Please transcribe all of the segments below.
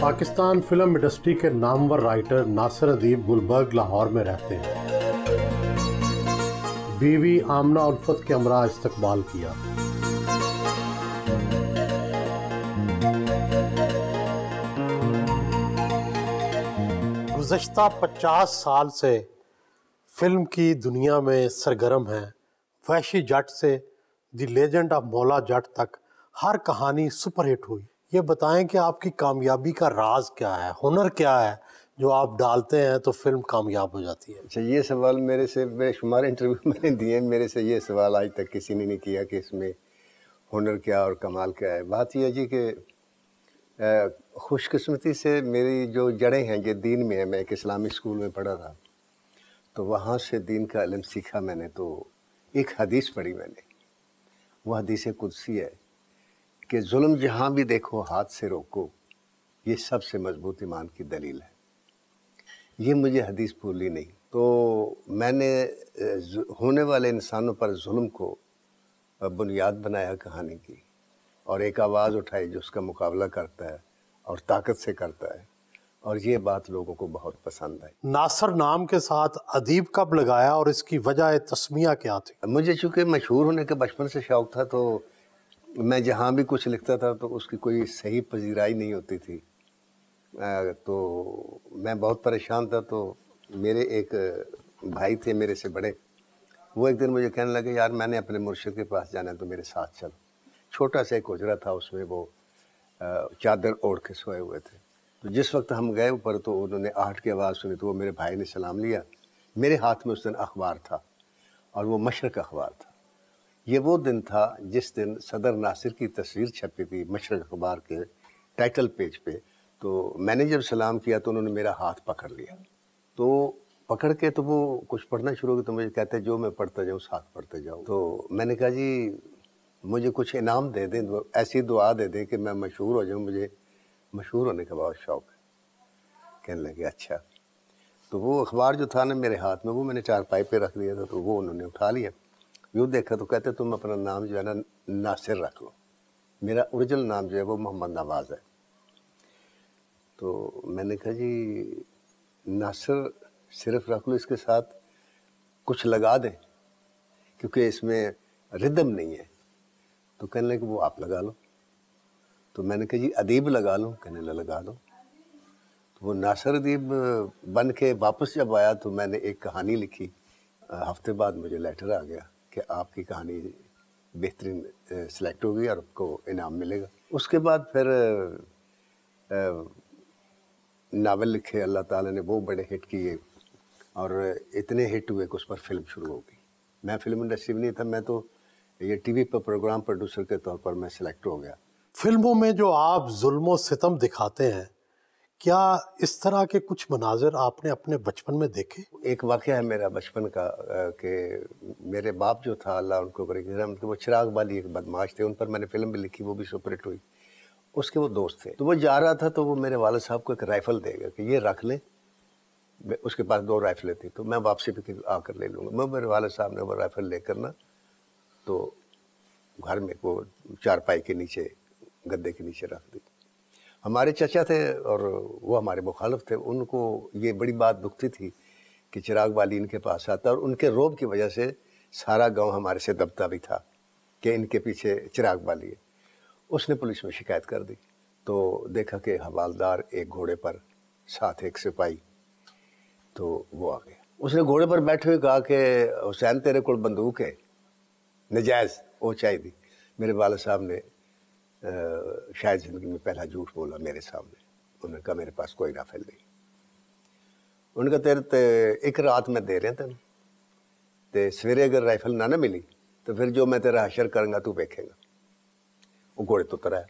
Pakistan film industry کے نامور writer ناصر ادیب گلبرگ لاہور میں رہتے ہیں۔ بیوی آمنہ الفت کے ہمراہ استقبال کیا۔ گزشتہ 50 سال سے فلم کی دنیا میں سرگرم ہیں۔ وحشی جٹ سے دی لیجنڈ آف مولا جٹ تک ہر کہانی سپر ہٹ ہوئی۔ یہ بتائیں کہ آپ کی کامیابی کا راز کیا ہے، ہنر کیا ہے جو آپ ڈالتے ہیں تو فلم کامیاب ہو جاتی ہے؟ اچھا، یہ سوال میرے سے بے شمار انٹرویو میں نے دیے، میرے سے یہ سوال آج تک کسی نے نہیں کیا کہ اس میں ہنر کیا اور کمال کیا ہے۔ بات یہ ہے جی کہ خوش قسمتی سے میری جو جڑیں ہیں یہ دین میں ہے۔ میں ایک اسلامی اسکول میں پڑھا تھا، تو وہاں سے دین کا علم سیکھا میں نے۔ تو ایک حدیث پڑھی میں نے، وہ حدیث قدسی ہے کہ ظلم جہاں بھی دیکھو ہاتھ سے روکو، یہ سب سے مضبوط ایمان کی دلیل ہے۔ یہ مجھے حدیث بھولی نہیں۔ تو میں نے ہونے والے انسانوں پر ظلم کو بنیاد بنایا کہانی کی، اور ایک آواز اٹھائی جو اس کا مقابلہ کرتا ہے اور طاقت سے کرتا ہے، اور یہ بات لوگوں کو بہت پسند آئی۔ ناصر نام کے ساتھ ادیب کب لگایا اور اس کی وجہ تسمیہ کیا تھی؟ مجھے چونکہ مشہور ہونے کا بچپن سے شوق تھا، تو میں جہاں بھی کچھ لکھتا تھا تو اس کی کوئی صحیح پذیرائی نہیں ہوتی تھی۔ تو میں بہت پریشان تھا۔ تو میرے ایک بھائی تھے میرے سے بڑے، وہ ایک دن مجھے کہنے لگے یار میں نے اپنے مرشد کے پاس جانا ہے تو میرے ساتھ چل۔ چھوٹا سا ایک حجرہ تھا، اس میں وہ چادر اوڑھ کے سوئے ہوئے تھے۔ تو جس وقت ہم گئے اوپر تو انہوں نے آہٹ کی آواز سنی، تو وہ میرے بھائی نے سلام لیا۔ میرے ہاتھ میں اس دن اخبار تھا، اور وہ مشرق اخبار تھا۔ یہ وہ دن تھا جس دن صدر ناصر کی تصویر چھپی تھی مشرق اخبار کے ٹائٹل پیج پہ۔ تو میں نے جب سلام کیا تو انہوں نے میرا ہاتھ پکڑ لیا، تو پکڑ کے تو وہ کچھ پڑھنا شروع ہو گیا۔ تو مجھے کہتے جو میں پڑھتا جاؤں ساتھ پڑھتے جاؤں۔ تو میں نے کہا جی مجھے کچھ انعام دے دیں، ایسی دعا دے دیں کہ میں مشہور ہو جاؤں، مجھے مشہور ہونے کا بہت شوق ہے۔ کہنے لگے اچھا۔ تو وہ اخبار جو تھا نا میرے ہاتھ میں، وہ میں نے چارپائی پہ رکھ دیا تھا، تو وہ انہوں نے اٹھا لیا۔ یوں دیکھا تو کہتے تم اپنا نام جو ہے نا ناصر رکھ لو، میرا اوریجنل نام جو ہے وہ محمد نواز ہے۔ تو میں نے کہا جی ناصر صرف رکھ لو، اس کے ساتھ کچھ لگا دیں کیونکہ اس میں ردم نہیں ہے۔ تو کہنے لگے وہ آپ لگا لو۔ تو میں نے کہا جی ادیب لگا لوں؟ کہنے لگا دو۔ تو وہ ناصر ادیب بن کے واپس جب آیا تو میں نے ایک کہانی لکھی۔ ہفتے بعد مجھے لیٹر آ گیا کہ آپ کی کہانی بہترین سلیکٹ ہوگی اور آپ کو انعام ملے گا۔ اس کے بعد پھر ناول لکھے، اللہ تعالیٰ نے وہ بڑے ہٹ کیے، اور اتنے ہٹ ہوئے کہ اس پر فلم شروع ہو گئی۔ میں فلم انڈسٹری میں نہیں تھا، میں تو یہ ٹی وی پر پروگرام پروڈیوسر کے طور پر میں سلیکٹ ہو گیا۔ فلموں میں جو آپ ظلم و ستم دکھاتے ہیں، کیا اس طرح کے کچھ مناظر آپ نے اپنے بچپن میں دیکھے؟ ایک واقعہ ہے میرا بچپن کا کہ میرے باپ جو تھا اللہ ان کو کرے رحمت، وہ چراغ والی ایک بدماش تھے، ان پر میں نے فلم بھی لکھی، وہ بھی سپر ہٹ ہوئی۔ اس کے وہ دوست تھے، تو وہ جا رہا تھا تو وہ میرے والد صاحب کو ایک رائفل دے گا کہ یہ رکھ لیں۔ اس کے پاس 2 رائفلیں تھیں، تو میں واپسی پہ آ کر لے لوں گا۔ میرے والد صاحب نے وہ رائفل لے کر نا تو گھر میں وہ چارپائی کے نیچے گدے کے نیچے رکھ دی۔ ہمارے چچا تھے اور وہ ہمارے مخالف تھے، ان کو یہ بڑی بات دکھتی تھی کہ چراغ والی ان کے پاس آتا، اور ان کے روب کی وجہ سے سارا گاؤں ہمارے سے دبتا بھی تھا کہ ان کے پیچھے چراغ والی ہے۔ اس نے پولیس میں شکایت کر دی، تو دیکھا کہ حوالدار ایک گھوڑے پر ساتھ ایک سپاہی، تو وہ آ گیا۔ اس نے گھوڑے پر بیٹھے ہوئے کہا کہ حسین تیرے کول بندوق ہے؟ نجائز وہ چاہیے دی۔ میرے والد صاحب نے شاید زندگی میں پہلا جھوٹ بولا میرے سامنے۔ انہوں نے کہا میرے پاس کوئی رائفل نہیں۔ انہوں نے کہا تیرے ایک رات میں دے رہے ہیں تینوں، تے سویرے اگر رائفل نہ ملی تو پھر جو میں تیرا حشر کروں گا تو دیکھیں گا۔ وہ گھوڑے تو اترا ہے۔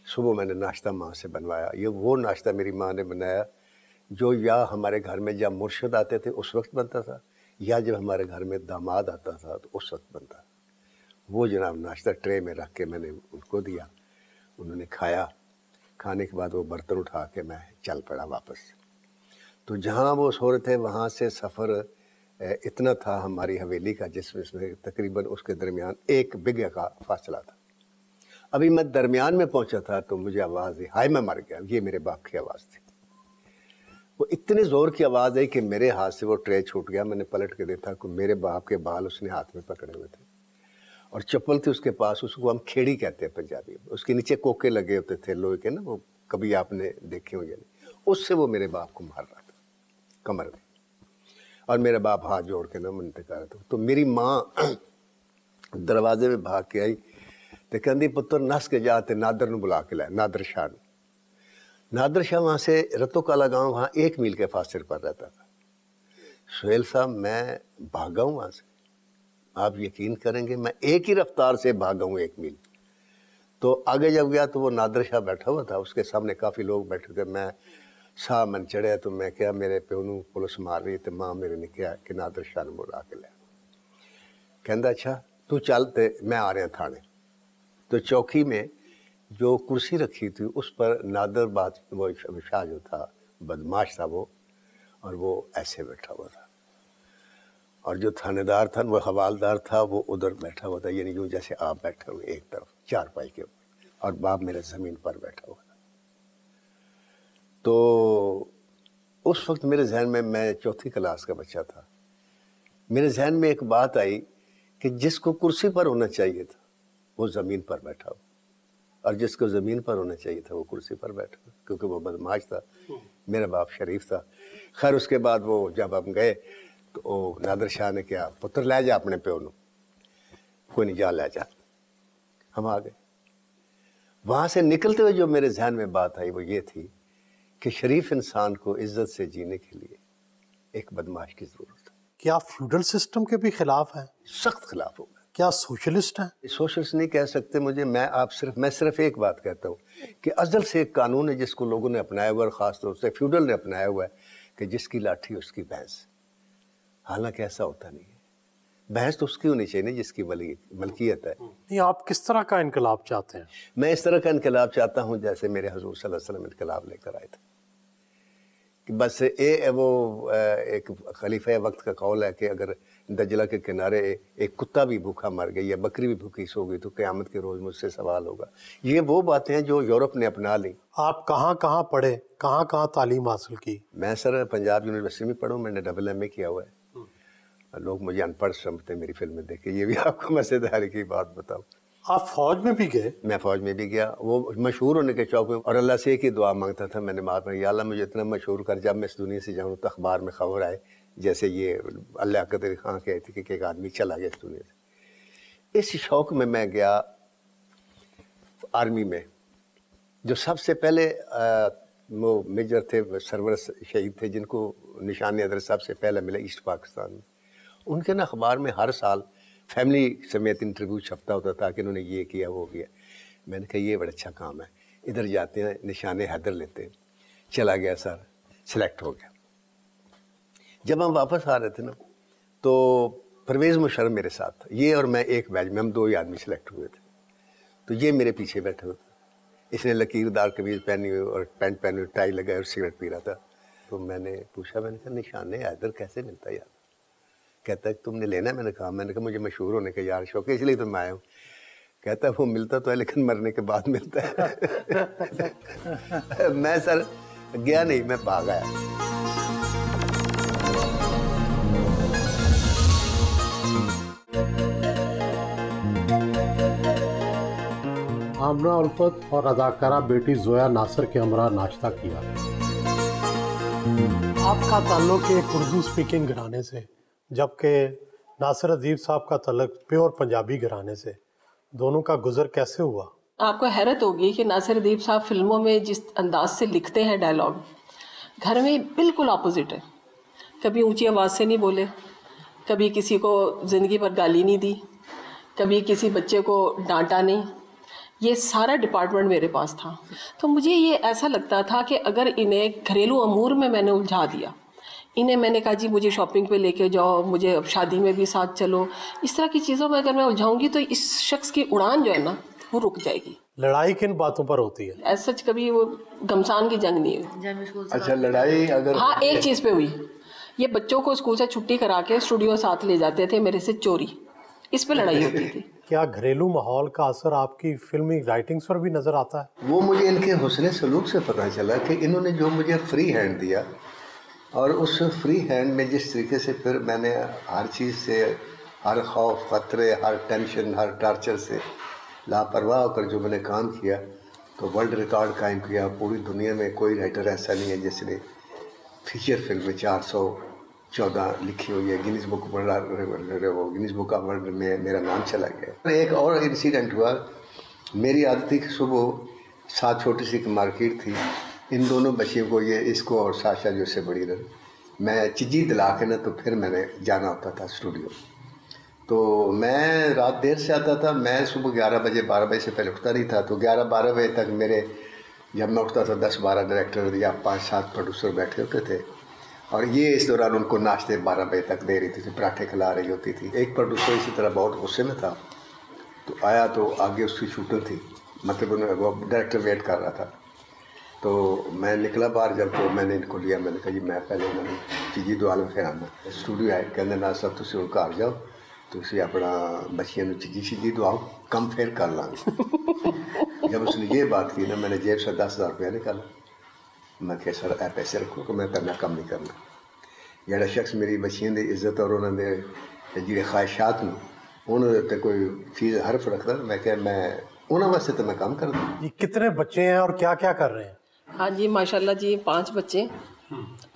صبح میں نے ناشتہ ماں سے بنوایا۔ یہ وہ ناشتہ میری ماں نے بنایا جو یا ہمارے گھر میں جب مرشد آتے تھے اس وقت بنتا تھا، یا جب ہمارے گھر میں داماد آتا تھا تو اس وقت بنتا تھا۔ وہ جناب ناشتہ ٹرے میں رکھ کے میں نے ان کو دیا، انہوں نے کھایا۔ کھانے کے بعد وہ برتن اٹھا کے میں چل پڑا واپس۔ تو جہاں وہ سو رہے تھے وہاں سے سفر اتنا تھا ہماری حویلی کا، جس میں تقریباً اس کے درمیان 1 بگھے کا فاصلہ تھا۔ ابھی میں درمیان میں پہنچا تھا تو مجھے آواز دی، ہائے میں مر گیا. یہ میرے باپ کی آواز تھی. وہ اتنے زور کی آواز آئی کہ میرے ہاتھ سے وہ ٹرے چھوٹ گیا. میں نے پلٹ کے دیکھا کہ میرے باپ کے بال اس نے ہاتھ میں پکڑے ہوئے تھے اور چپل تھی اس کے پاس. اس کو ہم کھیڑی کہتے ہیں پنجابی میں. اس کے نیچے کوکے لگے ہوتے تھے لوہے کے نا، وہ کبھی آپ نے دیکھے ہوں یا نہیں. اس سے وہ میرے باپ کو مار رہا تھا کمر میں، اور میرا باپ ہاتھ جوڑ کے نا منت کر رہا تھا. تو میری ماں دروازے میں بھاگ کے آئی تو کہندی پتر نس کے جا تے نادر نو بلا کے لائے، نادر شاہ نے. نادر شاہ وہاں سے رتو کالا گاؤں وہاں 1 میل کے فاصلے پر رہتا تھا. سہیل صاحب میں بھاگا ہوں وہاں سے، آپ یقین کریں گے میں ایک ہی رفتار سے بھاگا ہوں 1 میل. تو آگے جب گیا تو وہ نادر شاہ بیٹھا ہوا تھا، اس کے سامنے کافی لوگ بیٹھے تھے. میں ساہ من چڑھیا تو میں کیا میرے پیو نو پولیس مار رہی تو ماں میرے نے کیا کہ نادر شاہ نے بلا کے لیا. کہندا اچھا تو چل تے میں آ رہا تھانے. تو چوکی میں جو کرسی رکھی تھی اس پر نادر وہ شاہ جو تھا بدماش تھا وہ، اور وہ ایسے بیٹھا ہوا تھا. اور جو تھانے دار تھا وہ حوالدار تھا، وہ ادھر بیٹھا ہوا تھا، یعنی یوں جیسے آپ بیٹھے ہوئے ایک طرف چارپائی کے اوپر، اور باپ میرے زمین پر بیٹھا ہوا تھا. تو اس وقت میرے ذہن میں 4تھی کلاس کا بچہ تھا. میرے ذہن میں ایک بات آئی کہ جس کو کرسی پر ہونا چاہیے تھا وہ زمین پر بیٹھا ہو، اور جس کو زمین پر ہونا چاہیے تھا وہ کرسی پر بیٹھا ہو، کیونکہ وہ بدماش تھا. میرا باپ شریف تھا. خیر اس کے بعد وہ جب ہم گئے تو نادر شاہ نے کیا، پتر لے جا اپنے پیو نو. کوئی نہیں، جا لے جا. ہم آ گئے. وہاں سے نکلتے ہوئے جو میرے ذہن میں بات آئی وہ یہ تھی کہ شریف انسان کو عزت سے جینے کے لیے ایک بدماش کی ضرورت ہے. کیا فیوڈل سسٹم کے بھی خلاف ہیں؟ سخت خلاف ہو گئے. کیا سوشلسٹ ہیں؟ سوشلسٹ نہیں کہہ سکتے مجھے. میں صرف ایک بات کہتا ہوں کہ ازل سے ایک قانون ہے جس کو لوگوں نے اپنایا ہوا ہے، اور خاص طور سے فیوڈل نے اپنایا ہوا ہے کہ جس کی لاٹھی اس کی بھینس. حالانکہ ایسا ہوتا نہیں ہے. بحث تو اس کی ہونی چاہیے جس کی ملکیت ہے. نہیں، آپ کس طرح کا انقلاب چاہتے ہیں؟ میں اس طرح کا انقلاب چاہتا ہوں جیسے میرے حضور صلی اللہ علیہ وسلم انقلاب لے کر آئے تھے. کہ بس وہ ایک خلیفہ وقت کا قول ہے کہ اگر دجلہ کے کنارے ایک کتا بھی بھوکا مر گئی یا بکری بھی بھوکی سو گئی تو قیامت کے روز مجھ سے سوال ہوگا. یہ وہ باتیں ہیں جو یورپ نے اپنا لی. آپ کہاں کہاں پڑھے، کہاں کہاں تعلیم حاصل کی؟ میں سر پنجاب یونیورسٹی میں پڑھوں. میں نے AA کیا ہوا ہے. لوگ مجھے ان پڑھ سمجھتے ہیں میری فلمیں دیکھ کے. یہ بھی آپ کو مزیداری کی بات بتاؤں. آپ فوج میں بھی گئے؟ میں فوج میں بھی گیا. وہ مشہور ہونے کے چوک میں، اور اللہ سے ایک ہی دعا مانگتا تھا میں نے نماز میں، یا اللہ مجھے اتنا مشہور کر جب میں اس دنیا سے جاؤں تو اخبار میں خبر آئے جیسے یہ اللہ قدر خان کہتی کہ ایک آدمی چلا گیا اس دنیا سے. اس شوق میں میں گیا آرمی میں. جو سب سے پہلے وہ میجر تھے، سرور شہید تھے، جن کو نشان ادر سب سے پہلے ملا ایسٹ پاکستان میں. ان کے نا اخبار میں ہر سال فیملی سمیت انٹرویو چھپتا ہوتا تھا کہ انہوں نے یہ کیا وہ کیا. میں نے کہا یہ بڑا اچھا کام ہے. ادھر جاتے ہیں نشان حیدر لیتے ہیں. چلا گیا سر، سلیکٹ ہو گیا. جب ہم واپس آ رہے تھے نا تو پرویز مشرف میرے ساتھ تھا. یہ اور میں ایک بیچ میں، ہم 2 ہی آدمی سلیکٹ ہوئے تھے. تو یہ میرے پیچھے بیٹھے ہوئے تھے. اس نے لکیر دار قمیض پہنی ہوئی اور پینٹ پہنی ہوئی، ٹائی لگائے اور سگریٹ پی رہا تھا. تو میں نے پوچھا، میں نے کہا نشان حیدر کیسے ملتا ہے یار؟ کہتا ہے تم نے لینا ہے؟ میں نے کہا مجھے مشہور ہونے کا یار شوق ہے اس لیے تو میں آیا ہوں. کہتا ہے وہ ملتا تو ہے لیکن مرنے کے بعد ملتا ہے. میں سر گیا نہیں، میں بھاگ آیا. آمنہ الفت اور اداکارہ بیٹی زویا ناصر کے ہمراہ ناشتہ کیا. آپ کا تعلق ایک اردو سپیکنگ گھرانے سے، جبکہ ناصر ادیب صاحب کا تعلق پیور پنجابی گھرانے سے. دونوں کا گزر کیسے ہوا؟ آپ کو حیرت ہوگی کہ ناصر ادیب صاحب فلموں میں جس انداز سے لکھتے ہیں ڈائلاگ، گھر میں بالکل اپوزٹ ہے. کبھی اونچی آواز سے نہیں بولے، کبھی کسی کو زندگی پر گالی نہیں دی، کبھی کسی بچے کو ڈانٹا نہیں. یہ سارا ڈپارٹمنٹ میرے پاس تھا. تو مجھے یہ ایسا لگتا تھا کہ اگر انہیں گھریلو امور میں نے الجھا دیا، انہیں میں نے کہا جی مجھے شاپنگ پہ لے کے جاؤ، مجھے اب شادی میں بھی ساتھ چلو، اس طرح کی چیزوں میں اگر میں الجھاؤں گی تو اس شخص کی اڑان جو ہے نا وہ رک جائے گی. لڑائی کن باتوں پر ہوتی ہے؟ ایز سچ کبھی وہ گھمسان کی جنگ نہیں ہوئی. اچھا لڑائی اگر ہاں ایک چیز پہ ہوئی. یہ بچوں کو اسکول سے چھٹی کرا کے اسٹوڈیو ساتھ لے جاتے تھے میرے سے چوری، اس پہ لڑائی ہوتی تھی. کیا گھریلو ماحول کا اثر آپ کی فلمی رائٹنگز پر بھی نظر آتا ہے؟ وہ مجھے ان کے حسن سلوک سے پتہ چلا کہ انہوں نے جو مجھے فری ہینڈ دیا، اور اس فری ہینڈ میں جس طریقے سے پھر میں نے ہر چیز سے، ہر خوف خطرے، ہر ٹینشن، ہر ٹارچر سے لاپرواہ ہو کر جو میں نے کام کیا، تو ورلڈ ریکارڈ قائم کیا. پوری دنیا میں کوئی رائٹر ایسا نہیں ہے جس نے فیچر فلم میں 414 لکھی ہوئی ہے. گینیز بک آف ورلڈ میں میرا نام چلا گیا. ایک اور انسیڈنٹ ہوا، میری عادت تھی کہ صبح ساتھ چھوٹی سی ایک مارکیٹ تھی، ان دونوں بچیوں کو، یہ اس کو اور ساشا جو سے بڑی رہی، میں چجی دلا کے نا تو پھر میں نے جانا ہوتا تھا اسٹوڈیو. تو میں رات دیر سے آتا تھا، میں صبح 11 بجے 12 بجے سے پہلے اٹھتا نہیں تھا، تو 11-12 بجے تک میرے، جب میں اٹھتا تھا 10-12 ڈائریکٹر یا 5-7 پروڈیوسر بیٹھے ہوتے تھے، اور یہ اس دوران ان کو ناشتے 12 بجے تک دے رہی تھی، پراٹھے کھلا رہی ہوتی تھی. ایک پروڈیوسر اسی طرح بہت غصے میں تھا، تو آیا تو آگے اس کی شوٹنگ تھی، مطلب وہ ڈائریکٹر ویٹ کر رہا تھا. تو میں نکلا باہر جب، تو میں نے ان کو لیا، میں نے کہا جی میں پہلے انہوں نے چیزی دو عالم خیال میں اسٹوڈیو آئے، کہنے نا صاحب تسی ہوں گھر جاؤ، تسی اپنا بچیاں نو چیزی دعاؤ، کم پھر کر لیں گے. جب اس نے یہ بات کی نا، میں نے جیب سے 10,000 روپیہ نکالا. میں کہ سر اے پیسے رکھو کہ میں کرنا کم نہیں کرنا. جڑا شخص میری بچیاں دی عزت اور انہوں نے جڑے خواہشات نے انہوں نے کوئی چیز حرف رکھتا، میں کہ میں انہوں واسطے تو میں کام کر دوں. یہ کتنے بچے ہیں اور کیا کیا کر رہے ہیں؟ ہاں جی ماشاءاللہ جی 5 بچے،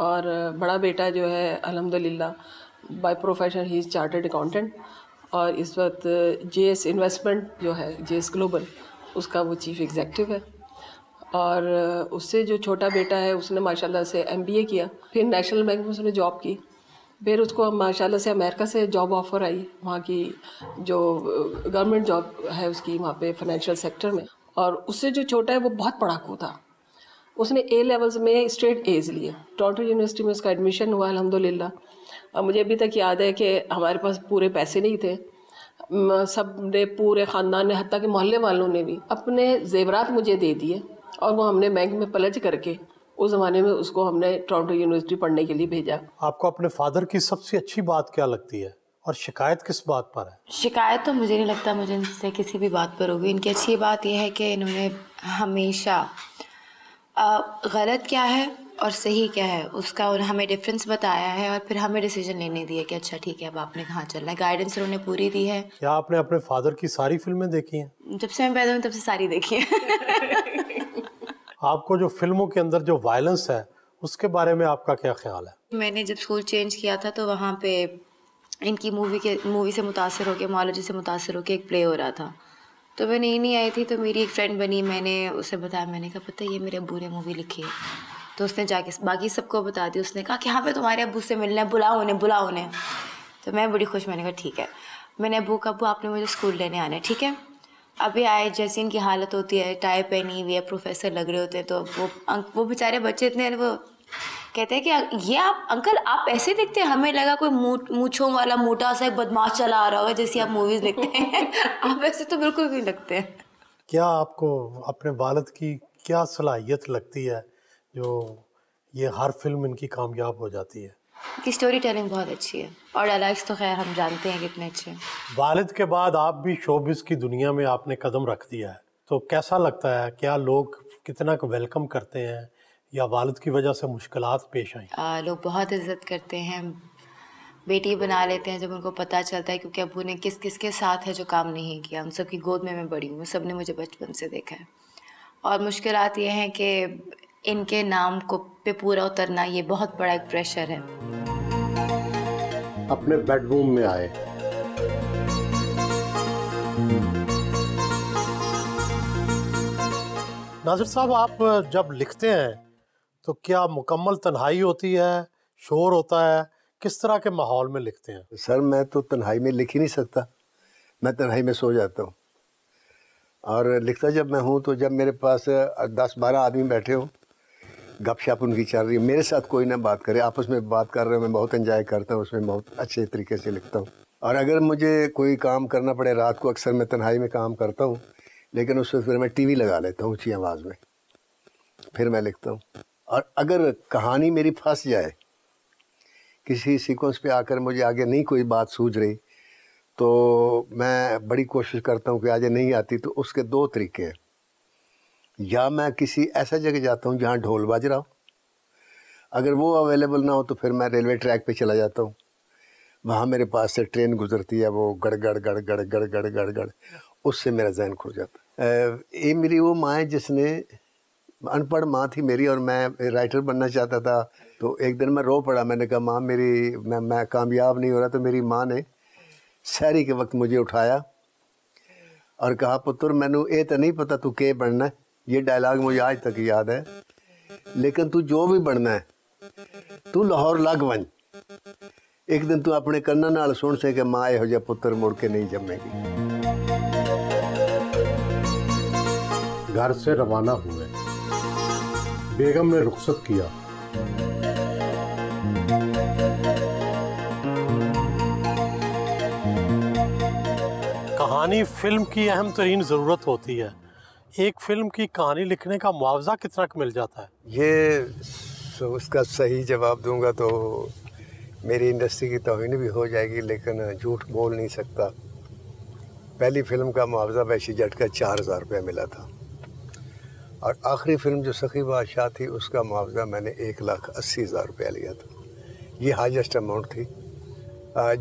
اور بڑا بیٹا جو ہے الحمدللہ by profession he is chartered accountant, اور اس وقت جے ایس انویسٹمنٹ جو ہے جے ایس گلوبل اس کا وہ چیف ایگزیکٹو ہے. اور اس سے جو چھوٹا بیٹا ہے اس نے ماشاءاللہ سے MBA کیا، پھر نیشنل بینک میں اس نے جاب کی، پھر اس کو ماشاءاللہ سے امریکہ سے جاب آفر آئی، وہاں کی جو گورنمنٹ جاب ہے اس کی وہاں پہ فائنینشیل سیکٹر میں. اور اس سے جو چھوٹا ہے وہ بہت پڑھاکو تھا، اس نے A لیولز میں اسٹریٹ A's لیے، ٹورنٹو یونیورسٹی میں اس کا ایڈمیشن ہوا الحمدللہ. اور مجھے ابھی تک یاد ہے کہ ہمارے پاس پورے پیسے نہیں تھے، سب نے، پورے خاندان نے، حتیٰ کہ محلے والوں نے بھی اپنے زیورات مجھے دے دیے، اور وہ ہم نے بینک میں پلج کر کے اس زمانے میں اس کو ہم نے ٹورنٹو یونیورسٹی پڑھنے کے لیے بھیجا. آپ کو اپنے فادر کی سب سے اچھی بات کیا لگتی ہے اور شکایت کس بات پر ہے؟ شکایت تو مجھے نہیں لگتا مجھے ان سے کسی بھی بات پر ہوگی. ان کی اچھی بات یہ ہے کہ انہوں نے ہمیشہ غلط کیا ہے اور صحیح کیا ہے اس کا ہمیں ڈفرینس بتایا ہے، اور پھر ہمیں ڈیسیجن لینے دیے کہ اچھا ٹھیک ہے اب آپ نے کہاں چلنا ہے. گائیڈنس انہوں نے پوری دی ہے. کیا آپ نے اپنے فادر کی ساری فلمیں دیکھی ہیں؟ جب سے میں پیدا ہوئی تب سے ساری دیکھی ہیں. آپ کو جو فلموں کے اندر جو وائلنس ہے اس کے بارے میں آپ کا کیا خیال ہے؟ میں نے جب اسکول چینج کیا تھا تو وہاں پہ ان کی مووی سے متاثر ہو کے، مالوجی سے متاثر ہو کے ایک پلے ہو رہا تھا، تو میں نئی نہیں آئی تھی، تو میری ایک فرینڈ بنی، میں نے اسے بتایا، میں نے کہا پتہ یہ میرے ابو نے مووی لکھی ہے. تو اس نے جا کے باقی سب کو بتا دی. اس نے کہا کہ ہاں پہ تمہارے ابو سے ملنا ہے، بلاؤ انہیں. تو میں بڑی خوش، میں نے کہا ٹھیک ہے. میں نے ابو کا، ابو آپ نے مجھے اسکول لینے آنا ہے، ٹھیک ہے. ابھی آئے، جیسی ان کی حالت ہوتی ہے، ٹائی پہنی ہوئی ہے، پروفیسر لگ رہے ہوتے ہیں، تو وہ بیچارے بچے اتنے، وہ کہتے ہیں کہ یہ آپ انکل آپ ایسے دکھتے ہیں، ہمیں لگا کوئی مونچھوں والا موٹا سا ایک بدماش چلا آ رہا ہوگا جیسی آپ موویز لکھتے ہیں. آپ ایسے تو بالکل بھی لگتے ہیں. کیا آپ کو اپنے والد کی کیا صلاحیت لگتی ہے جو یہ ہر فلم ان کی کامیاب ہو جاتی ہے؟ کی اسٹوری ٹیلنگ بہت اچھی ہے، اور ڈائلاگس تو خیر ہم جانتے ہیں کتنے اچھے ہیں. والد کے بعد آپ بھی شوبز کی دنیا میں آپ نے قدم رکھ دیا ہے، تو کیسا لگتا ہے؟ کیا لوگ کتنا ویلکم کرتے ہیں یا والد کی وجہ سے مشکلات پیش آئیں؟ لوگ بہت عزت کرتے ہیں، بیٹی بنا لیتے ہیں جب ان کو پتہ چلتا ہے، کیونکہ ابو نے کس کس کے ساتھ ہے جو کام نہیں کیا. ان سب کی گود میں بڑی ہوں، سب نے مجھے بچپن سے دیکھا ہے. اور مشکلات یہ ہیں کہ ان کے نام کو پہ پورا اترنا یہ بہت بڑا ایک پریشر ہے. اپنے بیڈ روم میں آئے، ناظر صاحب آپ جب لکھتے ہیں تو کیا مکمل تنہائی ہوتی ہے، شور ہوتا ہے، کس طرح کے ماحول میں لکھتے ہیں؟ سر میں تو تنہائی میں لکھ ہی نہیں سکتا، میں تنہائی میں سو جاتا ہوں. اور لکھتا جب میں ہوں تو جب میرے پاس 10-12 آدمی بیٹھے ہوں، گپ شپ ان کی چل رہی ہے، میرے ساتھ کوئی نہ بات کرے، آپس میں بات کر رہے ہیں، میں بہت انجوائے کرتا ہوں، اس میں بہت اچھے طریقے سے لکھتا ہوں. اور اگر مجھے کوئی کام کرنا پڑے رات کو، اکثر میں تنہائی میں کام کرتا ہوں، لیکن اس وقت پھر میں ٹی وی لگا لیتا ہوں اونچی آواز میں، پھر میں لکھتا ہوں. اور اگر کہانی میری پھنس جائے، کسی سیکوینس پہ آ کر مجھے آگے نہیں کوئی بات سوجھ رہی، تو میں بڑی کوشش کرتا ہوں کہ آج نہیں آتی تو اس کے دو طریقے ہیں. یا میں کسی ایسا جگہ جاتا ہوں جہاں ڈھول بج رہا ہو, اگر وہ اویلیبل نہ ہو تو پھر میں ریلوے ٹریک پہ چلا جاتا ہوں. وہاں میرے پاس سے ٹرین گزرتی ہے, وہ گڑ گڑ گڑ گڑ گڑ گڑ گڑ گڑ, اس سے میرا ذہن کھل جاتا ہے. یہ میری وہ ماں ہے جس نے, ان پڑھ ماں تھی میری, اور میں رائٹر بننا چاہتا تھا. تو ایک دن میں رو پڑا, میں نے کہا ماں میری میں کامیاب نہیں ہو رہا. تو میری ماں نے سحری کے وقت مجھے اٹھایا اور کہا پتر مینو یہ تو نہیں پتا تو کہ بننا ہے. یہ ڈائلاگ مجھے آج تک یاد ہے. لیکن تو جو بھی بننا ہے تو لاہور لگ ون, ایک دن تو اپنے کناں نال سن سے کہ ماں یہو جہا پتر مڑ کے نہیں جمے گی. گھر سے روانہ ہوئے, بیگم نے رخصت کیا. کہانی فلم کی اہم ترین ضرورت ہوتی ہے. ایک فلم کی کہانی لکھنے کا معاوضہ کتنا مل جاتا ہے؟ یہ اس کا صحیح جواب دوں گا تو میری انڈسٹری کی توہین بھی ہو جائے گی, لیکن جھوٹ بول نہیں سکتا. پہلی فلم کا معاوضہ وحشی جٹ کا 4000 روپے ملا تھا, اور آخری فلم جو سخی بادشاہ تھی اس کا معاوضہ میں نے 1,80,000 روپیہ لیا تھا. یہ ہائیسٹ اماؤنٹ تھی.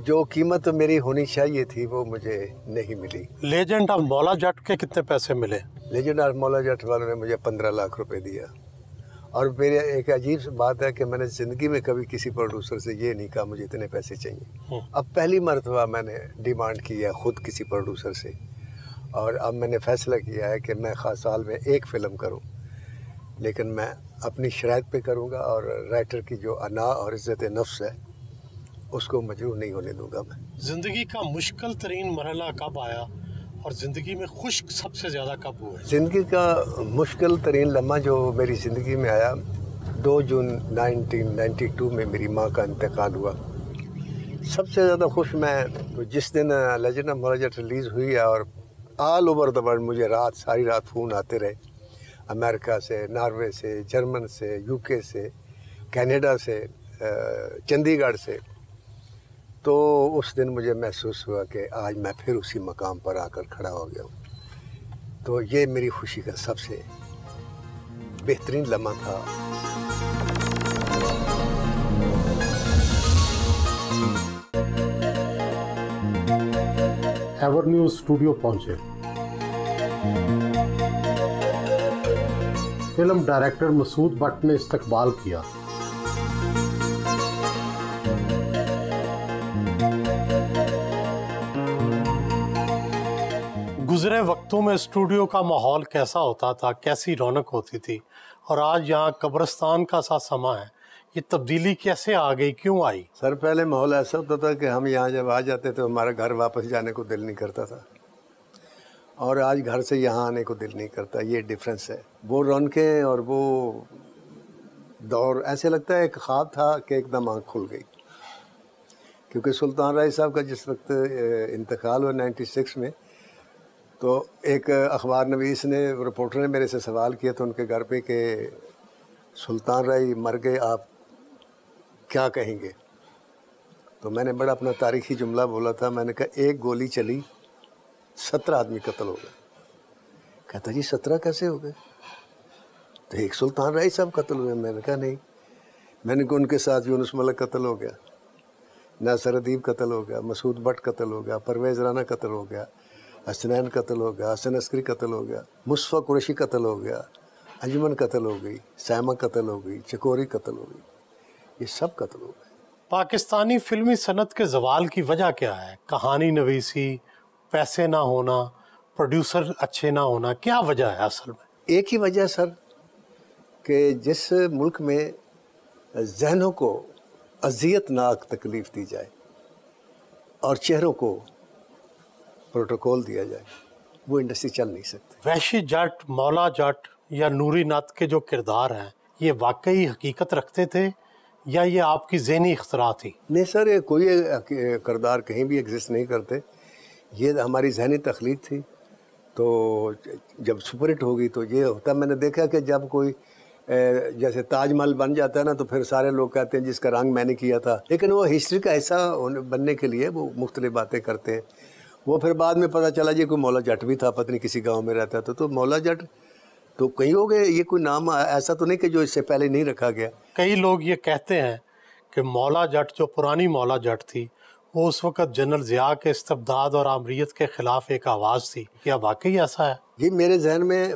جو قیمت میری ہونی چاہیے تھی وہ مجھے نہیں ملی. لیجنڈ آف مولا جٹ کے کتنے پیسے ملے؟ لیجنڈ آف مولا جٹ والوں نے مجھے 15 لاکھ روپے دیا. اور میرے ایک عجیب بات ہے کہ میں نے زندگی میں کبھی کسی پروڈیوسر سے یہ نہیں کہا مجھے اتنے پیسے چاہیے. اب پہلی مرتبہ میں نے ڈیمانڈ کی ہے خود کسی پروڈیوسر سے, اور اب میں نے فیصلہ کیا ہے کہ میں خاص سال میں ایک فلم کروں, لیکن میں اپنی شرائط پہ کروں گا, اور رائٹر کی جو انا اور عزت نفس ہے اس کو مجروح نہیں ہونے دوں گا میں. زندگی کا مشکل ترین مرحلہ کب آیا اور زندگی میں خوش سب سے زیادہ کب ہوئے؟ زندگی کا مشکل ترین لمحہ جو میری زندگی میں آیا 2 جون 1992 میں میری ماں کا انتقال ہوا. سب سے زیادہ خوش میں جس دن لیجنڈ آف مولا جٹ ریلیز ہوئی ہے, اور آل اوور دا ورلڈ مجھے ساری رات فون آتے رہے, امریکہ سے, ناروے سے, جرمن سے, UK سے, کینیڈا سے, چندی گڑھ سے. تو اس دن مجھے محسوس ہوا کہ آج میں پھر اسی مقام پر آ کر کھڑا ہو گیا ہوں. تو یہ میری خوشی کا سب سے بہترین لمحہ تھا. ایور نیوز اسٹوڈیو پہنچے. فلم ڈائریکٹر مسعود بٹ نے استقبال کیا. گزرے وقتوں میں اسٹوڈیو کا ماحول کیسا ہوتا تھا, کیسی رونق ہوتی تھی, اور آج یہاں قبرستان کا سا سما ہے. یہ تبدیلی کیسے آ گئی, کیوں آئی؟ سر پہلے ماحول ایسا ہوتا تھا کہ ہم یہاں جب آ جاتے تو ہمارا گھر واپس جانے کو دل نہیں کرتا تھا, اور آج گھر سے یہاں آنے کو دل نہیں کرتا. یہ ڈفرینس ہے. وہ رونقیں اور وہ دور ایسے لگتا ہے ایک خواب تھا کہ ایک دم آنکھ کھل گئی. کیونکہ سلطان رائی صاحب کا جس وقت انتقال ہوا 96 میں, تو ایک اخبار نویس نے, رپورٹر نے میرے سے سوال کیا تھا ان کے گھر پہ کہ سلطان رائی مر گئے, آپ کیا کہیں گے؟ تو میں نے بڑا اپنا تاریخی جملہ بولا تھا. میں نے کہا ایک گولی چلی 17 آدمی قتل ہو گئے. کہتا جی 17 کیسے ہو گئے؟ تو ایک سلطان رائی صاحب قتل ہوئے. میں نے کہا نہیں. میں نے کہا ان کے ساتھ یونس ملک قتل ہو گیا, ناصر ادیب قتل ہو گیا, مسعود بٹ قتل ہو گیا, پرویز رانا قتل ہو گیا, حسنین قتل ہو گیا, حسن عسکری قتل ہو گیا, مصطفیٰ قریشی قتل ہو گیا, انجمن قتل ہو گئی, سائمہ قتل ہو گئی, چکوری قتل ہو گئی. یہ سب قتل ہو گئے. پاکستانی فلمی صنعت کے زوال کی وجہ کیا ہے؟ کہانی نویسی, پیسے نہ ہونا, پروڈیوسر اچھے نہ ہونا, کیا وجہ ہے اصل میں؟ ایک ہی وجہ سر کہ جس ملک میں ذہنوں کو اذیت ناک تکلیف دی جائے اور چہروں کو پروٹوکول دیا جائے, وہ انڈسٹری چل نہیں سکتی. وحشی جٹ, مولا جٹ یا نوری نعت کے جو کردار ہیں یہ واقعی حقیقت رکھتے تھے یا یہ آپ کی ذہنی اختراع تھی؟ نہیں سر, یہ کوئی کردار کہیں بھی ایگزسٹ نہیں کرتے. یہ ہماری ذہنی تخلیق تھی. تو جب سپر ہٹ ہوگی تو یہ ہوتا, میں نے دیکھا کہ جب کوئی جیسے تاج محل بن جاتا ہے نا تو پھر سارے لوگ کہتے ہیں جس کا رنگ میں نے کیا تھا، لیکن وہ ہسٹری کا حصہ بننے کے لیے وہ مختلف باتیں کرتے ہیں. وہ پھر بعد میں پتہ چلا جی کوئی مولا جٹ بھی تھا، پتہ نہیں کسی گاؤں میں رہتا تھا. تو مولا جٹ تو کئی ہو گئے، یہ کوئی نام ایسا تو نہیں کہ جو اس سے پہلے نہیں رکھا گیا. کئی لوگ یہ کہتے ہیں کہ مولا جٹ جو پرانی مولا جٹ تھی وہ اس وقت جنرل ضیاء کے استبداد اور آمریت کے خلاف ایک آواز تھی. کیا واقعی ایسا ہے؟ جی میرے ذہن میں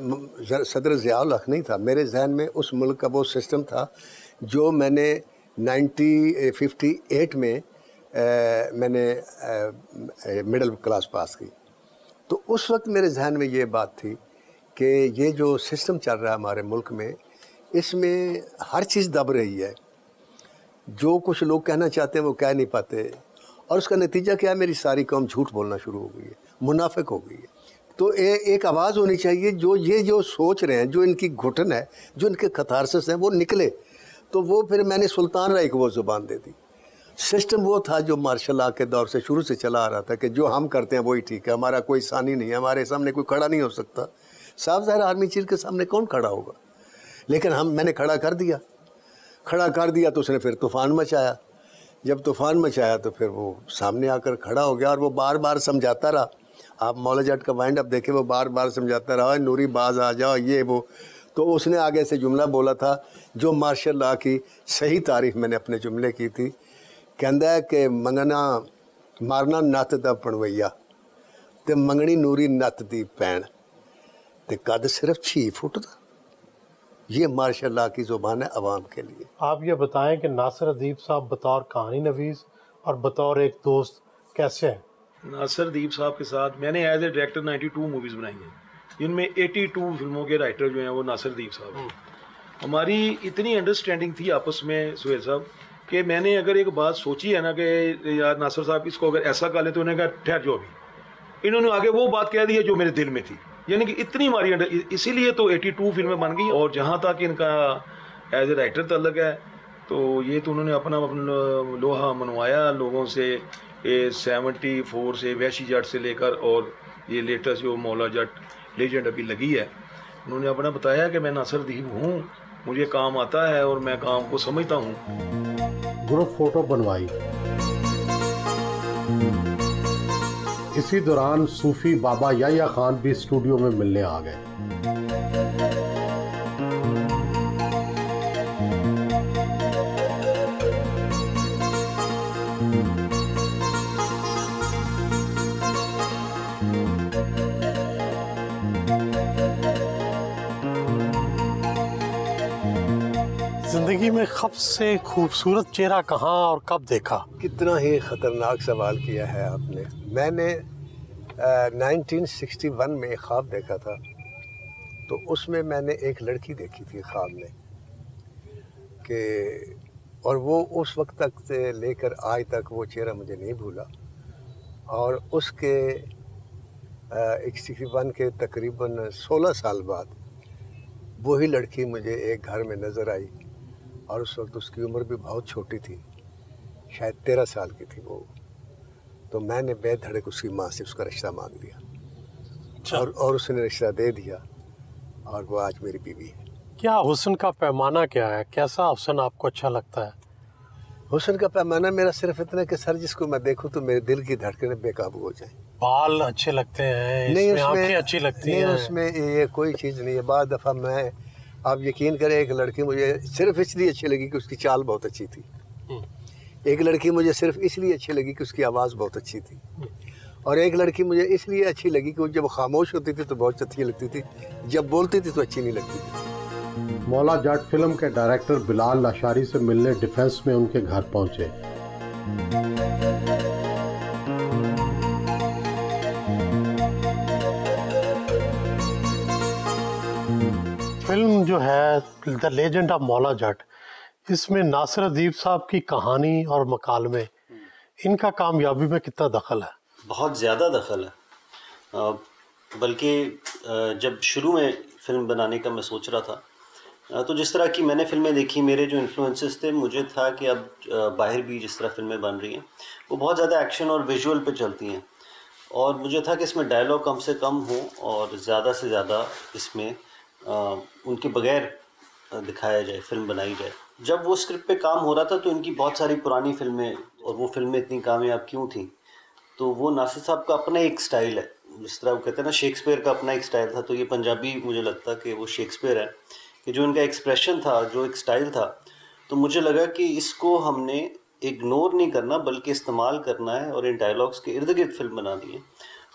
صدر ضیاء الحق نہیں تھا، میرے ذہن میں اس ملک کا وہ سسٹم تھا جو میں نے 1958 میں میں نے مڈل کلاس پاس کی. تو اس وقت میرے ذہن میں یہ بات تھی کہ یہ جو سسٹم چل رہا ہے ہمارے ملک میں، اس میں ہر چیز دب رہی ہے. جو کچھ لوگ کہنا چاہتے ہیں وہ کہہ نہیں پاتے، اور اس کا نتیجہ کیا ہے؟ میری ساری قوم جھوٹ بولنا شروع ہو گئی ہے، منافق ہو گئی ہے. تو ایک آواز ہونی چاہیے جو سوچ رہے ہیں، جو ان کی گھٹن ہے، جو ان کے کتھارسس ہیں، وہ نکلے. تو وہ پھر میں نے سلطان رائے کو وہ زبان دے دی. سسٹم وہ تھا جو مارشل لاء کے دور سے شروع سے چلا آ رہا تھا کہ جو ہم کرتے ہیں وہی ٹھیک ہے، ہمارا کوئی ثانی نہیں ہے، ہمارے سامنے کوئی کھڑا نہیں ہو سکتا. صاف ظاہر آرمی چیف کے سامنے کون کھڑا ہوگا؟ لیکن میں نے کھڑا کر دیا تو اس نے پھر طوفان مچایا. جب طوفان مچایا تو پھر وہ سامنے آ کر کھڑا ہو گیا، اور وہ بار بار سمجھاتا رہا. آپ مولا جٹ کا وائنڈ اپ دیکھیں، وہ بار بار سمجھاتا رہا، نوری باز آ جاؤ، یہ وہ. تو اس نے آگے سے جملہ بولا تھا جو مارشل لاء کی صحیح تعریف میں نے اپنے جملے کی تھی. کہندا ہے کہ منگنا مارنا نت دا پڑویا تے منگنی نوری نت دی پین تے قد صرف 6 فٹ دا. یہ مارشل لاء کی زبان ہے عوام کے لیے. آپ یہ بتائیں کہ ناصر ادیب صاحب بطور کہانی نویس اور بطور ایک دوست کیسے ہیں؟ ناصر ادیب صاحب کے ساتھ میں نے ایز اے ڈائریکٹر 92 موویز بنائی ہیں، جن میں 82 فلموں کے رائٹر جو ہیں وہ ناصر ادیب صاحب ہیں. ہماری اتنی انڈرسٹینڈنگ تھی آپس میں سہیل صاحب کہ میں نے اگر ایک بات سوچی ہے نا کہ یار ناصر صاحب اس کو اگر ایسا کر لیں تو انہوں نے کہا ٹھہر جاؤ ابھی. انہوں نے آگے وہ بات کہہ دی ہے جو میرے دل میں تھی، یعنی کہ اتنی ہماری اسی لیے تو 82 فلمیں بن گئی. اور جہاں تک ان کا ایز اے رائٹر تعلق ہے تو یہ تو انہوں نے اپنا لوہا منوایا لوگوں سے. 74 سے وحشی جٹ سے لے کر اور یہ لیٹسٹ جو مولا جٹ لیجنڈ ابھی لگی ہے، انہوں نے اپنا بتایا کہ میں ناصر ادیب ہوں، مجھے کام آتا ہے اور میں کام کو سمجھتا ہوں. گروپ فوٹو بنوائی. اسی دوران صوفی بابا یحییٰ خان بھی اسٹوڈیو میں ملنے آ گئے. زندگی میں خبز سے خوبصورت چہرہ کہاں اور کب دیکھا؟ کتنا ہی خطرناک سوال کیا ہے آپ نے. میں نے 1961 میں ایک خواب دیکھا تھا، تو اس میں میں نے ایک لڑکی دیکھی تھی خواب میں کہ، اور وہ اس وقت تک سے لے کر آج تک وہ چہرہ مجھے نہیں بھولا. اور اس کے 61 کے تقریباً 16 سال بعد وہی لڑکی مجھے ایک گھر میں نظر آئی، اور اس وقت اس کی عمر بھی بہت چھوٹی تھی، شاید 13 سال کی تھی وہ. تو میں نے بے دھڑک اس کی ماں سے اس کا رشتہ مانگ دیا، اور اس نے رشتہ دے دیا، اور وہ آج میری بیوی ہے. کیا حسن کا پیمانہ کیا ہے؟ کیسا حسن آپ کو اچھا لگتا ہے؟ حسن کا پیمانہ میرا صرف اتنا کہ سر جس کو میں دیکھوں تو میرے دل کی دھڑکنیں بے قابو ہو جائیں. بال اچھے لگتے ہیں، نہیں اس میں آنکھیں اچھی لگتی ہیں؟ نہیں، اس میں یہ کوئی چیز نہیں ہے. بعض دفعہ میں، آپ یقین کریں، ایک لڑکی مجھے صرف اس لیے اچھی لگی کہ اس کی چال بہت اچھی تھی. ایک لڑکی مجھے صرف اس لیے اچھی لگی کہ اس کی آواز بہت اچھی تھی. اور ایک لڑکی مجھے اس لیے اچھی لگی کہ جب خاموش ہوتی تھی تو بہت اچھی لگتی تھی، جب بولتی تھی تو اچھی نہیں لگتی تھی. مولا جٹ فلم کے ڈائریکٹر بلال لاشاری سے ملنے ڈیفنس میں ان کے گھر پہنچے. فلم جو ہے دا لیجنڈ آف مولا جٹ، اس میں ناصر ادیب صاحب کی کہانی اور مکالمے، ان کا کامیابی میں کتنا دخل ہے؟ بہت زیادہ دخل ہے. بلکہ جب شروع میں فلم بنانے کا میں سوچ رہا تھا تو جس طرح کی میں نے فلمیں دیکھی، میرے جو انفلوئنسز تھے، مجھے تھا کہ اب باہر بھی جس طرح فلمیں بن رہی ہیں وہ بہت زیادہ ایکشن اور ویژول پہ چلتی ہیں، اور مجھے تھا کہ اس میں ڈائلاگ کم سے کم ہوں اور زیادہ سے زیادہ اس میں ان کے بغیر دکھایا جائے, فلم بنائی جائے. جب وہ اسکرپٹ پہ کام ہو رہا تھا تو ان کی بہت ساری پرانی فلمیں, اور وہ فلمیں اتنی کامیاب کیوں تھیں, تو وہ ناصر صاحب کا اپنا ایک سٹائل ہے, جس طرح وہ کہتے ہیں نا شیکسپیئر کا اپنا ایک سٹائل تھا, تو یہ پنجابی مجھے لگتا کہ وہ شیکسپیئر ہے, کہ جو ان کا ایکسپریشن تھا, جو ایک سٹائل تھا, تو مجھے لگا کہ اس کو ہم نے اگنور نہیں کرنا بلکہ استعمال کرنا ہے, اور ان ڈائلاگس کے ارد گرد فلم بنا دی ہے.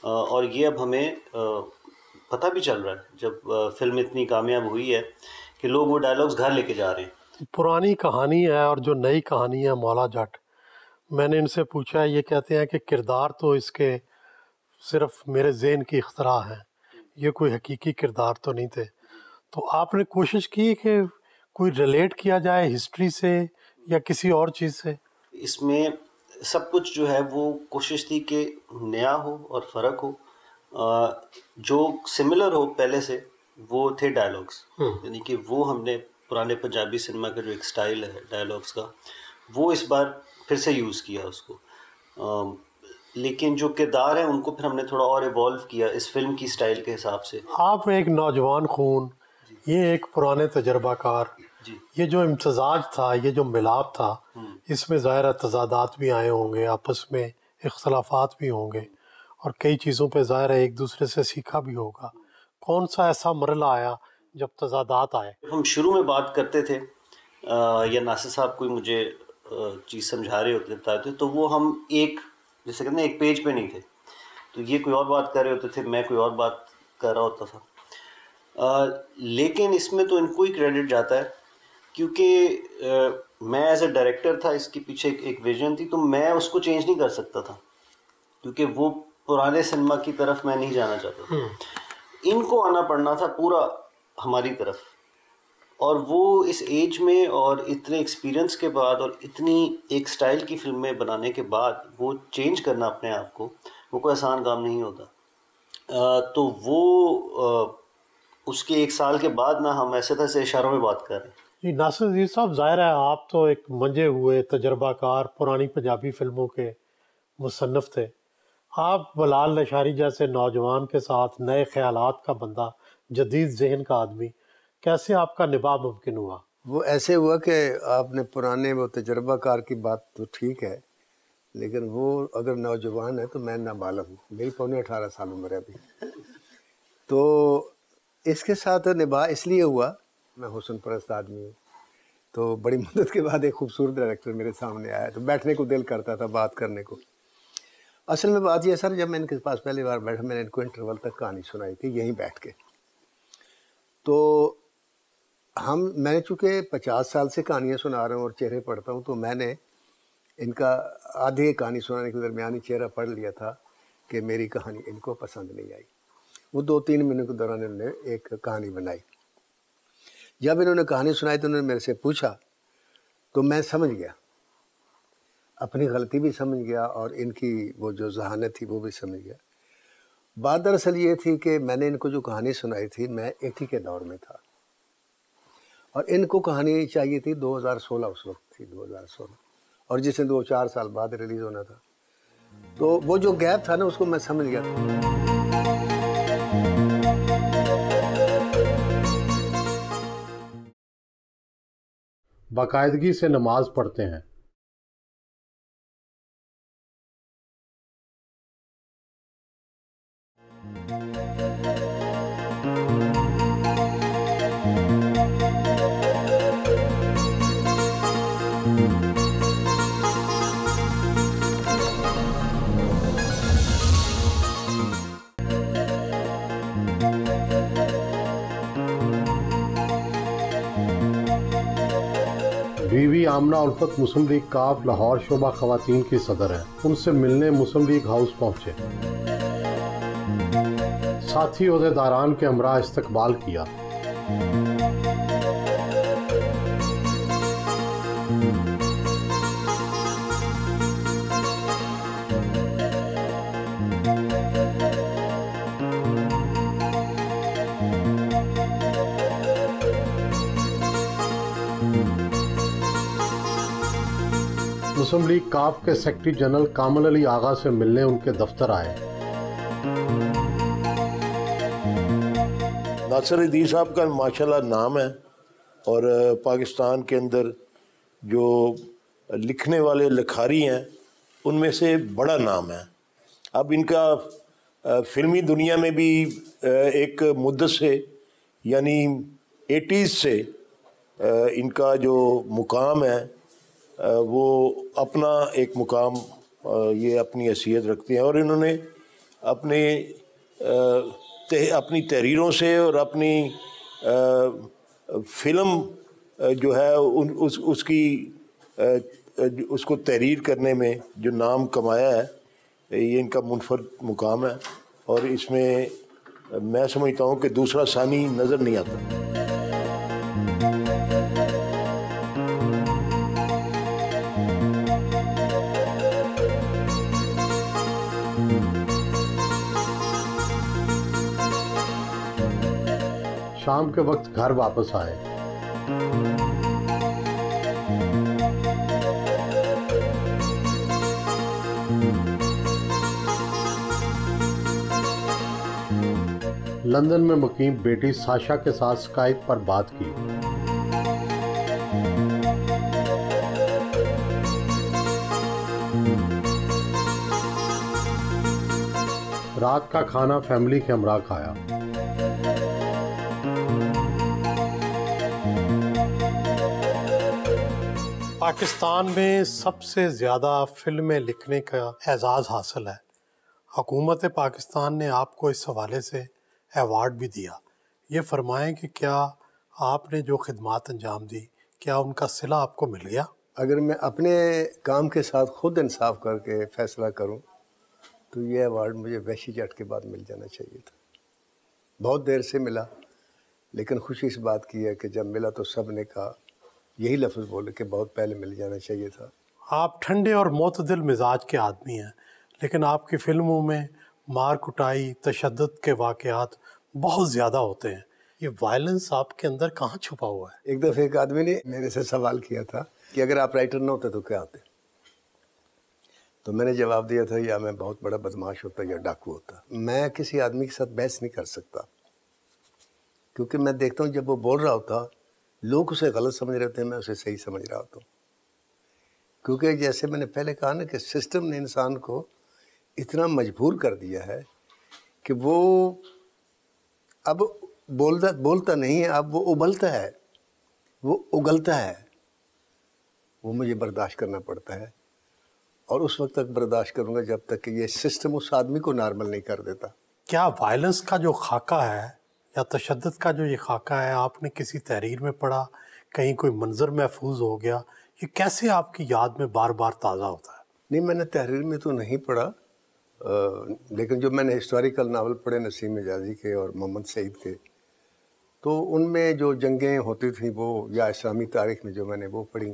اور یہ اب ہمیں پتہ بھی چل رہا ہے جب فلم اتنی کامیاب ہوئی ہے کہ لوگ وہ ڈائلاگس گھر لے کے جا رہے ہیں. پرانی کہانی ہے اور جو نئی کہانی ہے مولا جٹ, میں نے ان سے پوچھا, یہ کہتے ہیں کہ کردار تو اس کے صرف میرے ذہن کی اختراع ہیں, یہ کوئی حقیقی کردار تو نہیں تھے. تو آپ نے کوشش کی کہ کوئی ریلیٹ کیا جائے ہسٹری سے یا کسی اور چیز سے؟ اس میں سب کچھ جو ہے وہ کوشش تھی کہ نیا ہو اور فرق ہو, جو سملر ہو پہلے سے وہ تھے ڈائلاگس, یعنی کہ وہ ہم نے پرانے پنجابی سنیما کا جو ایک سٹائل ہے ڈائلاگس کا, وہ اس بار پھر سے یوز کیا اس کو. لیکن جو کردار ہیں ان کو پھر ہم نے تھوڑا اور ایوالو کیا اس فلم کی سٹائل کے حساب سے. آپ ایک نوجوان خون, یہ ایک پرانے تجربہ کار, یہ جو امتزاج تھا, یہ جو ملاپ تھا, اس میں ظاہر تضادات بھی آئے ہوں گے, آپس میں اختلافات بھی ہوں گے, اور کئی چیزوں پہ ظاہر ہے ایک دوسرے سے سیکھا بھی ہوگا. کون سا ایسا مرحلہ آیا جب تضادات آئے؟ ہم شروع میں بات کرتے تھے یا ناصر صاحب کوئی مجھے چیز سمجھا رہے ہوتے بتاتے تو وہ ہم ایک جیسے کہتے ہیں ایک پیج پہ نہیں تھے, تو یہ کوئی اور بات کر رہے ہوتے تھے, میں کوئی اور بات کر رہا ہوتا تھا. لیکن اس میں تو ان کو ہی کریڈٹ جاتا ہے کیونکہ میں ایز اے ڈائریکٹر تھا, اس کے پیچھے ایک ویژن تھی, تو میں اس کو چینج نہیں کر سکتا تھا کیونکہ وہ پرانے سنیما کی طرف میں نہیں جانا چاہتا تھا. ان کو آنا پڑنا تھا پورا ہماری طرف, اور وہ اس ایج میں اور اتنے ایکسپیرینس کے بعد اور اتنی ایک سٹائل کی فلمیں بنانے کے بعد وہ چینج کرنا اپنے آپ کو, وہ کوئی آسان کام نہیں ہوتا. تو وہ اس کے ایک سال کے بعد نہ ہم ایسے تھے اشاروں میں بات کر رہے ہیں. جی ناصر عزیز صاحب, ظاہر ہے آپ تو ایک منجے ہوئے تجربہ کار پرانی پنجابی فلموں کے مصنف تھے. آپ بلال لشاری جیسے نوجوان کے ساتھ نئے خیالات کا بندہ, جدید ذہن کا آدمی, کیسے آپ کا نبھا ممکن ہوا؟ وہ ایسے ہوا کہ آپ نے پرانے وہ تجربہ کار کی بات تو ٹھیک ہے, لیکن وہ اگر نوجوان ہے تو میں نابالغ ہوں, میری 18 سال عمر ہے ابھی. تو اس کے ساتھ نبھا اس لیے ہوا, میں حسن پرست آدمی ہوں, تو بڑی مدت کے بعد ایک خوبصورت ڈائریکٹر میرے سامنے آیا تو بیٹھنے کو دل کرتا تھا, بات کرنے کو. اصل میں بات یہ سر, جب میں ان کے پاس پہلی بار بیٹھا میں نے ان کو انٹرول تک کہانی سنائی تھی یہیں بیٹھ کے. تو میں نے چونکہ 50 سال سے کہانیاں سنا رہا ہوں اور چہرے پڑھتا ہوں, تو میں نے ان کا آدھی کہانی سنانے کے درمیانی چہرہ پڑھ لیا تھا کہ میری کہانی ان کو پسند نہیں آئی. وہ 2-3 مہینوں کے دوران انہوں نے ایک کہانی بنائی. جب انہوں نے کہانی سنائی تو انہوں نے میرے سے پوچھا, تو میں سمجھ گیا, اپنی غلطی بھی سمجھ گیا اور ان کی وہ جو ذہانت تھی وہ بھی سمجھ گیا. بات دراصل یہ تھی کہ میں نے ان کو جو کہانی سنائی تھی میں 80 کے دور میں تھا, اور ان کو کہانی چاہیے تھی 2016, اس وقت تھی 2016, اور جس نے 2-4 سال بعد ریلیز ہونا تھا. تو وہ جو گیپ تھا نا اس کو میں سمجھ گیا. باقاعدگی سے نماز پڑھتے ہیں. بیوی آمنہ الفت مسلم لیگ کاف لاہور شعبہ خواتین کی صدر ہیں. ان سے ملنے مسلم لیگ ہاؤس پہنچے, ساتھی عہدیداران کے ہمراہ استقبال کیا. مسلم لیگ کاف کے سیکرٹری جنرل کامل علی آغا سے ملنے ان کے دفتر آئے. ناصر الدین صاحب کا ماشاءاللہ نام ہے, اور پاکستان کے اندر جو لکھنے والے لکھاری ہیں ان میں سے بڑا نام ہے. اب ان کا فلمی دنیا میں بھی ایک مدت سے یعنی 80s سے ان کا جو مقام ہے وہ اپنا ایک مقام یہ اپنی حیثیت رکھتے ہیں, اور انہوں نے اپنی تحریروں سے اور اپنی فلم جو ہے اس کو تحریر کرنے میں جو نام کمایا ہے یہ ان کا منفرد مقام ہے, اور اس میں میں سمجھتا ہوں کہ دوسرا ثانی نظر نہیں آتا. شام کے وقت گھر واپس آئے. لندن میں مقیم بیٹی ساشا کے ساتھ اسکائپ پر بات کی. رات کا کھانا فیملی کے ہمراہ کھایا. پاکستان میں سب سے زیادہ فلمیں لکھنے کا اعزاز حاصل ہے. حکومت پاکستان نے آپ کو اس حوالے سے ایوارڈ بھی دیا. یہ فرمائیں کہ کیا آپ نے جو خدمات انجام دی کیا ان کا صلہ آپ کو مل گیا؟ اگر میں اپنے کام کے ساتھ خود انصاف کر کے فیصلہ کروں تو یہ ایوارڈ مجھے وحشی جٹ کے بعد مل جانا چاہیے تھا. بہت دیر سے ملا, لیکن خوشی اس بات کی ہے کہ جب ملا تو سب نے کہا یہی لفظ بولے کہ بہت پہلے مل جانا چاہیے تھا. آپ ٹھنڈے اور معتدل مزاج کے آدمی ہیں, لیکن آپ کی فلموں میں مار کٹائی تشدد کے واقعات بہت زیادہ ہوتے ہیں. یہ وائلنس آپ کے اندر کہاں چھپا ہوا ہے؟ ایک دفعہ ایک آدمی نے میرے سے سوال کیا تھا کہ اگر آپ رائٹر نہ ہوتے تو کیا ہوتے, تو میں نے جواب دیا تھا یا میں بہت بڑا بدماش ہوتا یا ڈاکو ہوتا. میں کسی آدمی کے ساتھ بحث نہیں کر سکتا, کیونکہ میں دیکھتا ہوں جب وہ بول رہا ہوتا لوگ اسے غلط سمجھ رہے ہوتے ہیں, میں اسے صحیح سمجھ رہا ہوتا ہوں. کیونکہ جیسے میں نے پہلے کہا نا کہ سسٹم نے انسان کو اتنا مجبور کر دیا ہے کہ وہ اب بولتا نہیں ہے, اب وہ ابلتا ہے, وہ اگلتا ہے. وہ مجھے برداشت کرنا پڑتا ہے, اور اس وقت تک برداشت کروں گا جب تک کہ یہ سسٹم اس آدمی کو نارمل نہیں کر دیتا. کیا وائلنس کا جو خاکہ ہے یا تشدد کا جو یہ خاکہ ہے آپ نے کسی تحریر میں پڑھا, کہیں کوئی منظر محفوظ ہو گیا, یہ کیسے آپ کی یاد میں بار بار تازہ ہوتا ہے؟ نہیں, میں نے تحریر میں تو نہیں پڑھا, لیکن جو میں نے ہسٹوریکل ناول پڑھے نسیم حجازی کے اور محمد سعید کے, تو ان میں جو جنگیں ہوتی تھیں وہ, یا اسلامی تاریخ میں جو میں نے وہ پڑھی,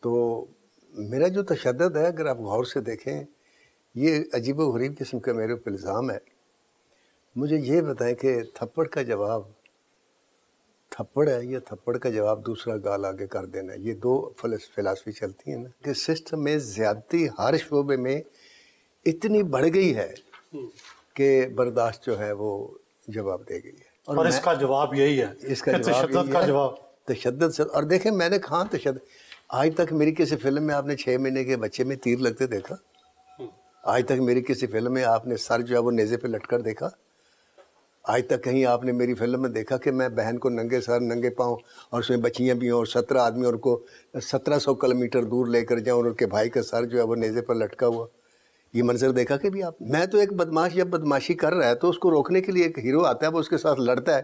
تو میرا جو تشدد ہے اگر آپ غور سے دیکھیں یہ عجیب و غریب قسم کا میرے اوپر الزام ہے. مجھے یہ بتائیں کہ تھپڑ کا جواب تھپڑ ہے یا تھپڑ کا جواب دوسرا گال آگے کر دینا ہے. یہ دو فلسفی چلتی ہیں نا کہ سسٹم میں زیادتی ہر شعبے میں اتنی بڑھ گئی ہے کہ برداشت جو ہے وہ جواب دے گئی ہے. اور اس کا جواب یہی ہے, اس کا تشدد کا جواب تشدد سے. اور دیکھیں میں نے کہاں تشدد, آج تک میری کسی فلم میں آپ نے 6 مہینے کے بچے میں تیر لگتے دیکھا؟ آج تک میری کسی فلم میں آپ نے سر جو ہے وہ نیزے پہ لٹ کر دیکھا؟ آج تک کہیں آپ نے میری فلم میں دیکھا کہ میں بہن کو ننگے سر ننگے پاؤں اور اس میں بچیاں بھی ہوں اور 17 آدمی اور کو 1700 کلومیٹر دور لے کر جاؤں اور ان کے بھائی کا سر جو ہے وہ نیزے پر لٹکا ہوا, یہ منظر دیکھا کہ بھی آپ؟ میں تو ایک بدماش جب بدماشی کر رہا ہے تو اس کو روکنے کے لیے ایک ہیرو آتا ہے, وہ اس کے ساتھ لڑتا ہے,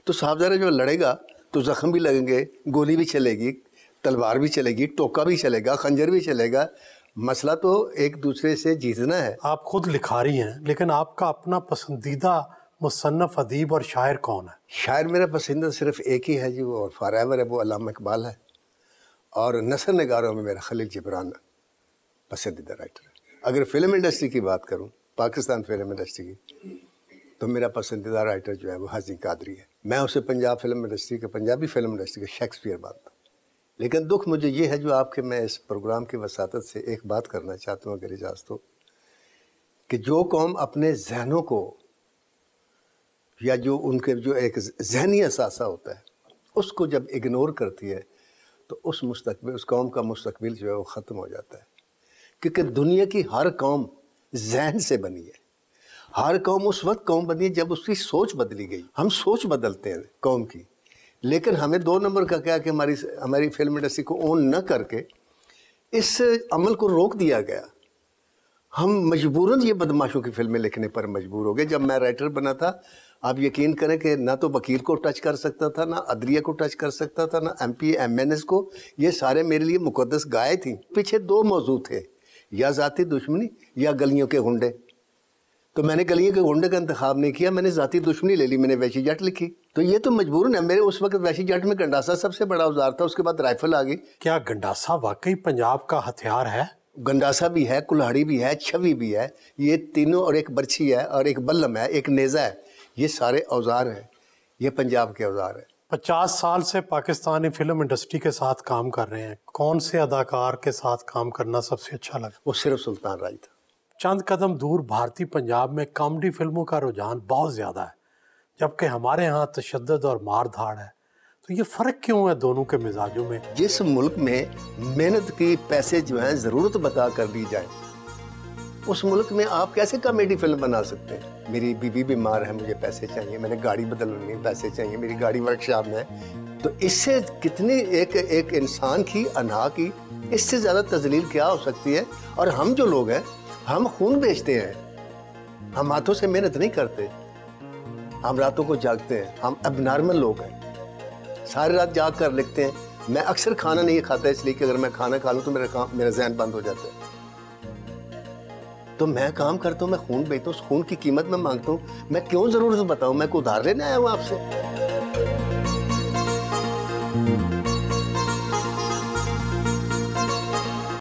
تو صاحب ذرا جو لڑے گا تو زخم بھی لگیں گے, گولی بھی چلے گی, تلوار بھی چلے گی, ٹوکا بھی چلے گا, خنجر بھی چلے گا. مسئلہ تو ایک دوسرے سے جیتنا ہے. آپ خود لکھاری ہیں, لیکن آپ کا اپنا پسندیدہ مصنف ادیب اور شاعر کون ہے؟ شاعر میرا پسندیدہ صرف ایک ہی ہے جی, وہ فار ایور ہے, وہ علامہ اقبال ہے. اور نثر نگاروں میں میرا خلیل جبران پسندیدہ رائٹر ہے. اگر فلم انڈسٹری کی بات کروں, پاکستان فلم انڈسٹری کی, تو میرا پسندیدہ رائٹر جو ہے وہ حسین قادری ہے. میں اسے پنجاب فلم انڈسٹری کے, پنجابی فلم انڈسٹری کے شیکسپیئر مانتا ہوں. لیکن دکھ مجھے یہ ہے جو آپ کے میں اس پروگرام کی وساطت سے ایک بات کرنا چاہتا ہوں اگر اجازت ہو, کہ جو قوم اپنے ذہنوں کو یا جو ان کے جو ایک ذہنی اثاثہ ہوتا ہے اس کو جب اگنور کرتی ہے تو اس مستقبل، اس قوم کا مستقبل جو ہے وہ ختم ہو جاتا ہے. کیونکہ دنیا کی ہر قوم ذہن سے بنی ہے. ہر قوم اس وقت قوم بنی ہے جب اس کی سوچ بدلی گئی. ہم سوچ بدلتے ہیں قوم کی، لیکن ہمیں 2 نمبر کا کیا کہ ہماری فلم انڈسٹری کو اون نہ کر کے اس عمل کو روک دیا گیا. ہم مجبوراً یہ بدماشوں کی فلمیں لکھنے پر مجبور ہو گئے. جب میں رائٹر بنا تھا، آپ یقین کریں کہ نہ تو وکیل کو ٹچ کر سکتا تھا، نہ عدلیہ کو ٹچ کر سکتا تھا، نہ M P M N S کو. یہ سارے میرے لیے مقدس گائے تھیں. پیچھے 2 موضوع تھے، یا ذاتی دشمنی یا گلیوں کے گنڈے. تو میں نے گلیوں کے گنڈے کا انتخاب نہیں کیا، میں نے ذاتی دشمنی لے لی، میں نے وحشی جٹ لکھی. تو یہ تو مجبوراً ہے. میرے اس وقت وحشی جٹ میں گنڈاسا سب سے بڑا اوزار تھا، اس کے بعد رائفل آ گئی. کیا گنڈاسا واقعی پنجاب کا ہتھیار ہے؟ گنڈاسا بھی ہے، کلہاڑی بھی ہے، چھوی بھی ہے. یہ تینوں، اور ایک برچھی ہے، اور ایک بلم ہے، ایک نیزہ ہے. یہ سارے اوزار ہیں، یہ پنجاب کے اوزار ہیں. 50 سال سے پاکستانی فلم انڈسٹری کے ساتھ کام کر رہے ہیں. کون سے اداکار کے ساتھ کام کرنا سب سے اچھا لگا؟ وہ صرف سلطان راج تھا. چند قدم دور بھارتی پنجاب میں کامیڈی فلموں کا رجحان بہت زیادہ ہے، جبکہ ہمارے ہاں تشدد اور مار دھاڑ ہے. تو یہ فرق کیوں ہے دونوں کے مزاجوں میں؟ جس ملک میں محنت کی پیسے جو ہیں ضرورت بتا کر دی جائے، اس ملک میں آپ کیسے کامیڈی فلم بنا سکتے ہیں؟ میری بیوی بیمار ہے، مجھے پیسے چاہیے، میں نے گاڑی بدلنی ہے، پیسے چاہیے، میری گاڑی ورک شاپ میں ہے. تو اس سے کتنی ایک انسان کی انہا کی اس سے زیادہ تذلیل کیا ہو سکتی ہے؟ اور ہم جو لوگ ہیں، ہم خون بیچتے ہیں، ہم ہاتھوں سے محنت نہیں کرتے، ہم راتوں کو جاگتے ہیں. ہم اب نارمل لوگ ہیں، ساری رات جاگ کر لکھتے ہیں. میں اکثر کھانا نہیں کھاتا اس لیے کہ اگر میں کھانا کھا لوں تو میرا ذہن بند ہو جاتا ہے. تو میں کام کرتا ہوں، میں خون بیچتا ہوں، اس خون کی قیمت میں مانگتا ہوں. میں کیوں ضرورت بتاؤں؟ میں کو ادھار لینے آیا ہوں آپ سے.